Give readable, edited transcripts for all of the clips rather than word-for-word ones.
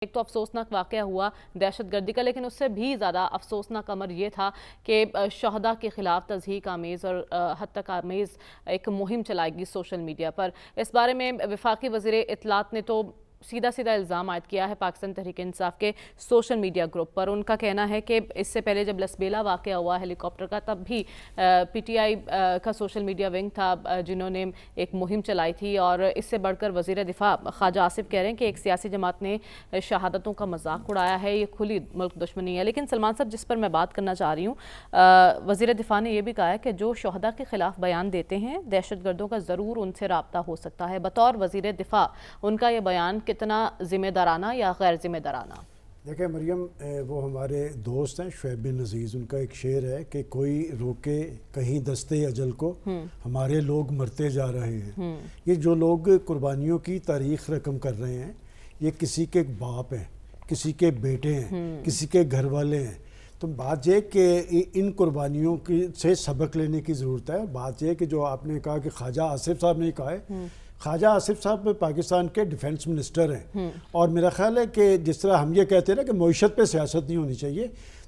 ایک تو افسوسناک واقعہ ہوا دہشت گردی کا، لیکن اس سے بھی زیادہ افسوسناک امر یہ تھا کہ شہداء کے خلاف تضحیک آمیز اور حد تک آمیز ایک مہم چلائی گئی سوشل میڈیا پر۔ اس بارے میں وفاقی وزیر اطلاعات نے تو سیدھا الزام عائد کیا ہے پاکستان تحریک انصاف کے سوشل میڈیا گروپ پر۔ ان کا کہنا ہے کہ اس سے پہلے جب لسبیلا واقعہ ہوا ہیلی کاپٹر کا، تب بھی پی ٹی آئی کا سوشل میڈیا ونگ تھا جنہوں نے ایک مہم چلائی تھی، اور اس سے بڑھ کر وزیر دفاع خواجہ آصف کہہ رہے ہیں کہ ایک سیاسی جماعت نے شہادتوں کا مذاق اڑایا ہے، یہ کھلی ملک دشمنی ہے۔ لیکن سلمان صاحب، جس پر میں بات کرنا چاہ رہی ہوں، وزیر دفاع نے یہ بھی کہا ہے کہ جو شہداء کے خلاف بیان دیتے ہیں دہشت گردوں کا ضرور ان سے رابطہ ہو سکتا ہے۔ بطور وزیر دفاع ان کا یہ بیان کتنا ذمہ دارانہ یا غیر ذمہ دارانہ؟ دیکھیں مریم، وہ ہمارے دوست ہیں شعیب بن عزیز، ان کا ایک شعر ہے کہ کوئی روکے کہیں دستے اجل کو، ہمارے لوگ مرتے جا رہے ہیں۔ یہ جو لوگ قربانیوں کی تاریخ رقم کر رہے ہیں، یہ کسی کے باپ ہیں، کسی کے بیٹے ہیں، کسی کے گھر والے ہیں۔ تو بات یہ کہ ان قربانیوں سے سبق لینے کی ضرورت ہے۔ بات یہ کہ جو آپ نے کہا کہ خواجہ آصف صاحب نے کہا ہے، خواجہ آصف صاحب پاکستان کے ڈیفنس منسٹر ہیں، اور میرا خیال ہے کہ جس طرح ہم یہ کہتے ہیں نا کہ معیشت پہ سیاست نہیں ہونی چاہیے،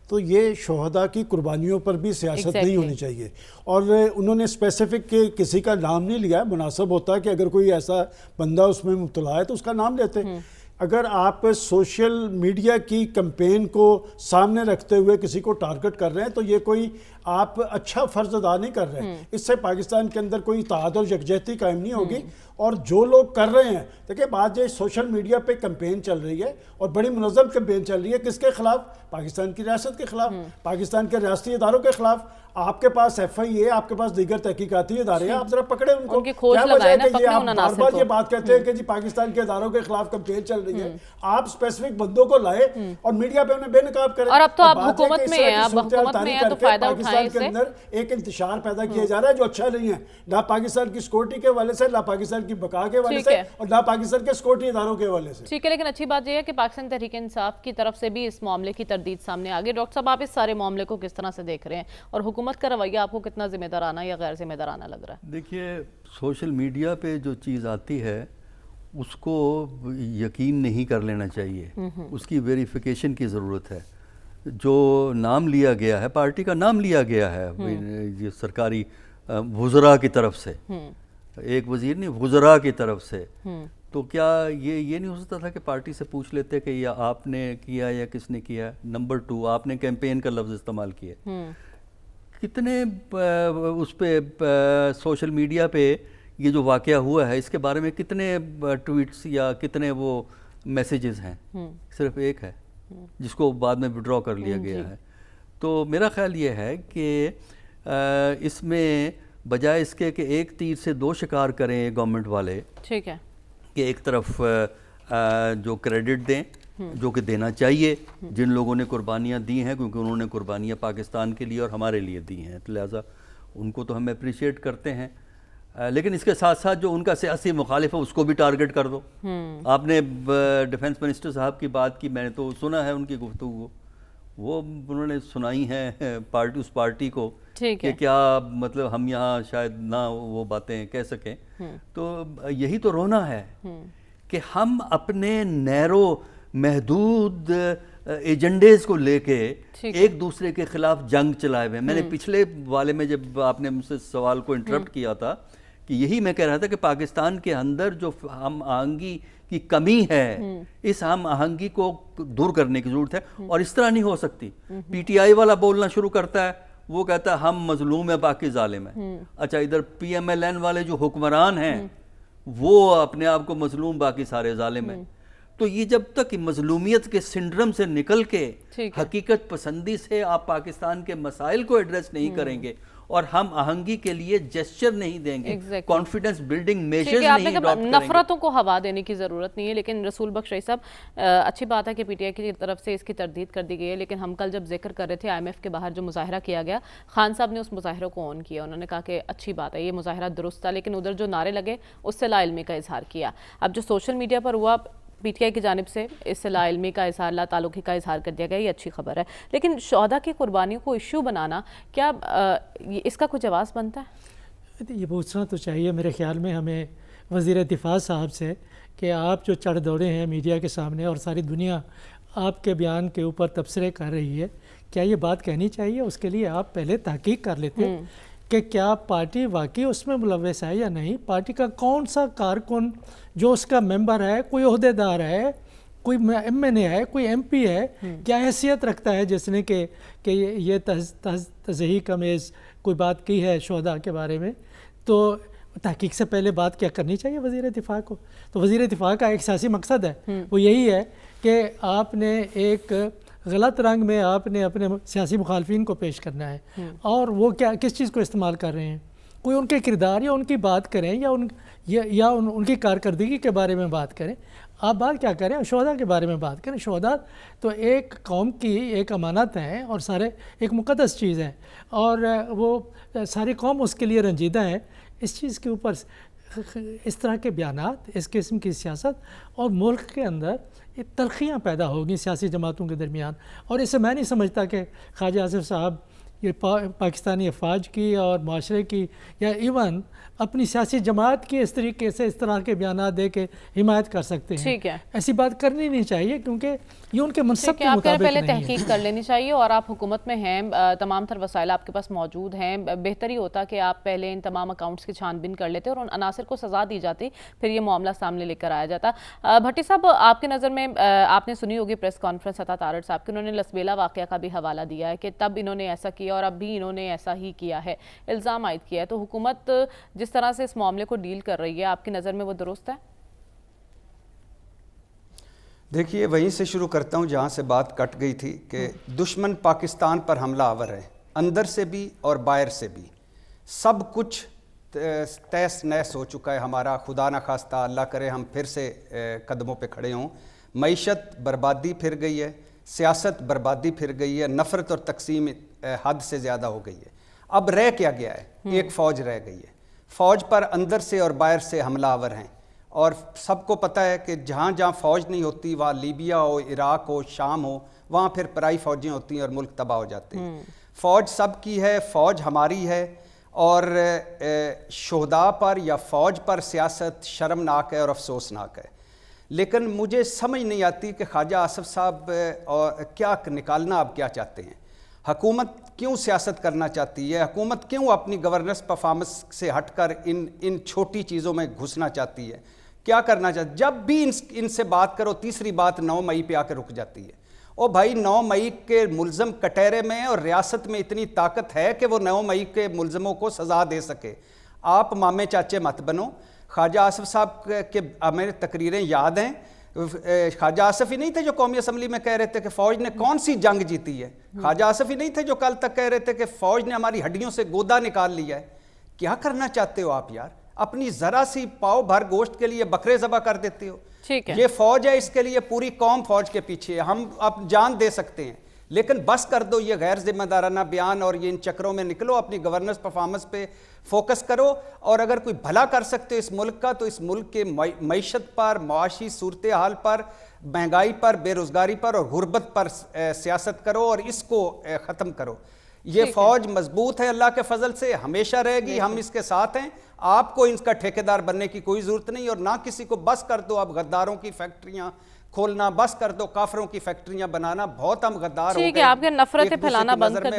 تو یہ شہداء کی قربانیوں پر بھی سیاست نہیں ہونی چاہیے۔ اور انہوں نے اسپیسیفک کسی کا نام نہیں لیا، مناسب ہوتا ہے کہ اگر کوئی ایسا بندہ اس میں مبتلا ہے تو اس کا نام لیتے ہیں۔ اگر آپ سوشل میڈیا کی کمپین کو سامنے رکھتے ہوئے کسی کو ٹارگٹ کر رہے ہیں تو یہ کوئی آپ اچھا فرض ادا نہیں کر رہے ہیں۔ اس سے پاکستان کے اندر کوئی اتحاد اور یکجہتی قائم نہیں ہوگی۔ اور جو لوگ کر رہے ہیں، دیکھیں بات یہ سوشل میڈیا پہ کمپین چل رہی ہے اور بڑی منظم کمپین چل رہی ہے، کس کے خلاف؟ پاکستان کی ریاست کے خلاف، پاکستان کے ریاستی اداروں کے خلاف۔ آپ کے پاس ایف آئی اے، آپ کے پاس دیگر تحقیقاتی ادارے ہیں، آپ ذرا پکڑے ان کو۔ کیا وجہ ہے کہ یہ آپ بار بار یہ بات کہتے ہیں کہ جی پاکستان کے اداروں کے خلاف کمپین چل رہی ہے؟ آپ اسپیسیفک بندوں کو لائے اور میڈیا پہ انہیں بے نقاب کریں۔ اور اب تو آپ حکومت میں ہیں، اب حکومت میں ہیں تو فائدہ اٹھائیں پاکستان کے اندر ایک انتشار پیدا کیا جا رہا ہے جو اچھا نہیں ہے، نہ پاکستان کی سیکورٹی کے حوالے سے، نہ پاکستان کی بقا کے حوالے سے، اور نہ پاکستان کے سیکورٹی اداروں کے حوالے سے۔ ٹھیک ہے، لیکن اچھی بات یہ ہے کہ پاکستان تحریک انصاف کی طرف سے بھی اس معاملے کی تردید سامنے آ گئی۔ ڈاکٹر صاحب، آپ اس سارے معاملے کو کس طرح سے دیکھ رہے ہیں، اور حکومت کا رویہ آپ کو کتنا ذمہ دارانہ یا غیر ذمہ دارانہ لگ رہا ہے؟ دیکھیے، سوشل میڈیا پہ جو چیز آتی ہے اس کو یقین نہیں کر لینا چاہیے، اس کی ویریفیکیشن کی ضرورت ہے۔ جو نام لیا گیا ہے، پارٹی کا نام لیا گیا ہے یہ سرکاری وزراء کی طرف سے، ایک وزیر نہیں، وزراء کی طرف سے، تو کیا یہ نہیں ہو سکتا تھا کہ پارٹی سے پوچھ لیتے کہ یہ آپ نے کیا یا کس نے کیا؟ نمبر 2، آپ نے کیمپین کا لفظ استعمال کیا، کتنے اس پہ سوشل میڈیا پہ یہ جو واقعہ ہوا ہے اس کے بارے میں کتنے ٹویٹس یا کتنے وہ میسیجز ہیں؟ صرف ایک ہے جس کو بعد میں وڈرا کر لیا گیا ہے۔ تو میرا خیال یہ ہے کہ اس میں بجائے اس کے کہ ایک تیر سے دو شکار کریں گورنمنٹ والے، ٹھیک ہے، کہ ایک طرف جو کریڈٹ دیں جو کہ دینا چاہیے جن لوگوں نے قربانیاں دی ہیں، کیونکہ انہوں نے قربانیاں پاکستان کے لیے اور ہمارے لیے دی ہیں، لہٰذا ان کو تو ہم اپریشیٹ کرتے ہیں، لیکن اس کے ساتھ ساتھ جو ان کا سیاسی مخالف ہے اس کو بھی ٹارگٹ کر دو۔ آپ نے ڈیفنس منسٹر صاحب کی بات کی، میں نے تو سنا ہے ان کی گفتگو، وہ انہوں نے سنائی ہے اس پارٹی کو کہ کیا مطلب ہم یہاں شاید نہ وہ باتیں کہہ سکیں۔ تو یہی تو رونا ہے کہ ہم اپنے نیرو محدود ایجنڈیز کو لے کے ایک دوسرے کے خلاف جنگ چلائے ہوئے ہیں۔ میں نے پچھلے والے میں جب آپ نے مجھ سے سوال کو انٹرپٹ کیا تھا کہ یہی میں کہہ رہا تھا کہ پاکستان کے اندر جو ہم آہنگی کی کمی ہے، اس ہم آہنگی کو دور کرنے کی ضرورت ہے، اور اس طرح نہیں ہو سکتی۔ پی ٹی آئی والا بولنا شروع کرتا ہے، وہ کہتا ہے ہم مظلوم ہیں باقی ظالم ہیں۔ اچھا، ادھر پی ایم ایل این والے جو حکمران ہیں وہ اپنے آپ کو مظلوم باقی سارے ظالم ہیں۔ تو یہ جب تک مظلومیت کے سنڈرم سے نکل کے حقیقت پسندی سے آپ پاکستان کے مسائل کو ایڈریس نہیں کریں گے اور ہم آہنگی کے لیے جسچر نہیں دیں گے، کانفیڈنس بلڈنگ میجرز نہیں اڈاپٹ کریں گے۔ نفرتوں کو ہوا دینے کی ضرورت نہیں ہے، لیکن رسول بخش رئیس صاحب، اچھی بات ہے کہ پی ٹی آئی کی طرف سے اس کی تردید کر دی گئی ہے، لیکن ہم کل جب ذکر کر رہے تھے آئی ایم ایف کے باہر جو مظاہرہ کیا گیا، خان صاحب نے اس مظاہرے کو آن کیا، انہوں نے کہا کہ اچھی بات ہے، یہ مظاہرہ درست تھا، لیکن ادھر جو نعرے لگے اس سے لا علمی کا اظہار کیا۔ اب جو سوشل میڈیا پر ہوا، پی ٹی آئی کی جانب سے اس سے لا علمی کا اظہار، لا تعلقی کا اظہار کر دیا گیا، یہ اچھی خبر ہے، لیکن شہداء کی قربانیوں کو ایشو بنانا، کیا اس کا کوئی جواز بنتا ہے؟ یہ پوچھنا تو چاہیے میرے خیال میں ہمیں وزیر دفاع صاحب سے کہ آپ جو چڑھ دوڑے ہیں میڈیا کے سامنے اور ساری دنیا آپ کے بیان کے اوپر تبصرے کر رہی ہے، کیا یہ بات کہنی چاہیے؟ اس کے لیے آپ پہلے تحقیق کر لیتے کہ کیا پارٹی واقعی اس میں ملوث ہے یا نہیں، پارٹی کا کون سا کارکن جو اس کا ممبر ہے، کوئی عہدیدار ہے، کوئی ایم این اے ہے، کوئی ایم پی ہے، کیا حیثیت رکھتا ہے جس نے کہ یہ تضحیک امیز کوئی بات کی ہے شہداء کے بارے میں؟ تو تحقیق سے پہلے بات کیا کرنی چاہیے وزیر دفاع کو؟ تو وزیر دفاع کا ایک سیاسی مقصد ہے، وہ یہی ہے کہ آپ نے ایک غلط رنگ میں آپ نے اپنے سیاسی مخالفین کو پیش کرنا ہے، اور وہ کس چیز کو استعمال کر رہے ہیں؟ کوئی ان کے کردار یا ان کی بات کریں یا ان کی کارکردگی کے بارے میں بات کریں۔ آپ بات کیا کریں؟ شہداء کے بارے میں بات کریں۔ شہداء تو ایک قوم کی ایک امانت ہیں اور سارے ایک مقدس چیز ہے، اور وہ ساری قوم اس کے لیے رنجیدہ ہے۔ اس چیز کے اوپر اس طرح کے بیانات، اس قسم کی سیاست، اور ملک کے اندر یہ تلخیاں پیدا ہوگی سیاسی جماعتوں کے درمیان، اور اسے میں نہیں سمجھتا کہ خواجہ آصف صاحب یہ پاکستانی افواج کی اور معاشرے کی یا ایون اپنی سیاسی جماعت کی اس طریقے سے اس طرح کے بیانات دے کے حمایت کر سکتے ہیں۔ ٹھیک ہے، ایسی بات کرنی نہیں چاہیے، کیونکہ یہ ان کے منصب کے آپ مطابق پہلے نہیں ہے۔ تحقیق کر لینی چاہیے، اور آپ حکومت میں ہیں، تمام تر وسائل آپ کے پاس موجود ہیں، بہتر ہی ہوتا کہ آپ پہلے ان تمام اکاؤنٹس کی چھان بین کر لیتے اور ان عناصر کو سزا دی جاتی، پھر یہ معاملہ سامنے لے کر آیا جاتا۔ بھٹی صاحب، آپ کی نظر میں آپ نے سنی ہوگی پریس کانفرنس عطا تارڑ صاحب کی، انہوں نے لسبیلا واقعہ کا بھی حوالہ دیا ہے کہ تب انہوں نے ایسا کیا اور اب بھی انہوں نے ایسا ہی کیا ہے، الزام عائد کیا ہے۔ تو حکومت جس طرح سے اس معاملے کو ڈیل کر رہی ہے، آپ کی نظر میں وہ درست ہے؟ دیکھیے، وہیں سے شروع کرتا ہوں جہاں سے بات کٹ گئی تھی کہ دشمن پاکستان پر حملہ آور ہے، اندر سے بھی اور باہر سے بھی۔ سب کچھ تیس نیس ہو چکا ہے ہمارا، خدا نہ خواستہ اللہ کرے ہم پھر سے قدموں پہ کھڑے ہوں۔ معیشت بربادی پھر گئی ہے، سیاست بربادی پھر گئی ہے، نفرت اور تقسیم حد سے زیادہ ہو گئی ہے۔ اب رہ کیا گیا ہے؟ ایک فوج رہ گئی ہے۔ فوج پر اندر سے اور باہر سے حملہ آور ہیں، اور سب کو پتہ ہے کہ جہاں جہاں فوج نہیں ہوتی، وہاں لیبیا ہو، عراق ہو، شام ہو، وہاں پھر پرائی فوجیں ہوتی ہیں اور ملک تباہ ہو جاتے ہیں۔ فوج سب کی ہے، فوج ہماری ہے، اور شہداء پر یا فوج پر سیاست شرمناک ہے اور افسوسناک ہے۔ لیکن مجھے سمجھ نہیں آتی کہ خواجہ آصف صاحب کیا نکالنا آپ کیا چاہتے ہیں؟ حکومت کیوں سیاست کرنا چاہتی ہے؟ حکومت کیوں اپنی گورننس پرفارمنس سے ہٹ کر ان چھوٹی چیزوں میں گھسنا چاہتی ہے؟ کیا کرنا چاہتی ہے؟ جب بھی ان سے بات کرو، تیسری بات 9 مئی پہ آ کے رک جاتی ہے۔ او بھائی، 9 مئی کے ملزم کٹہرے میں اور ریاست میں اتنی طاقت ہے کہ وہ 9 مئی کے ملزموں کو سزا دے سکے۔ آپ مامے چاچے مت بنو۔ خواجہ آصف صاحب کے ہمیں تقریریں یاد ہیں، خواجہ آصف ہی نہیں تھے جو قومی اسمبلی میں کہہ رہے تھے کہ فوج نے کون سی جنگ جیتی ہے؟ خواجہ آصف ہی نہیں تھے جو کل تک کہہ رہے تھے کہ فوج نے ہماری ہڈیوں سے گودا نکال لیا ہے۔ کیا کرنا چاہتے ہو آپ یار؟ اپنی ذرا سی پاؤ بھر گوشت کے لیے بکرے ذبح کر دیتے ہو۔ یہ فوج ہے، اس کے لیے پوری قوم فوج کے پیچھے ہے، ہم اب جان دے سکتے ہیں، لیکن بس کر دو یہ غیر ذمہ دارانہ بیان اور یہ ان چکروں میں نکلو، اپنی گورننس پرفارمنس پہ فوکس کرو، اور اگر کوئی بھلا کر سکتے ہو اس ملک کا تو اس ملک کے معیشت پر، معاشی صورتحال پر، مہنگائی پر، بے روزگاری پر اور غربت پر سیاست کرو اور اس کو ختم کرو۔ یہ فوج مضبوط ہے اللہ کے فضل سے، ہمیشہ رہے گی، ہم اس کے ساتھ ہیں۔ آپ کو ان کا ٹھیکیدار بننے کی کوئی ضرورت نہیں، اور نہ کسی کو بس کر دو اب غداروں کی فیکٹریاں کھولنا، بس کر دو کافروں کی فیکٹریاں بنانا، بہت ہم غدار ہو گئے۔ ٹھیک ہے، آپ کے نفرتیں پھیلانا بند کر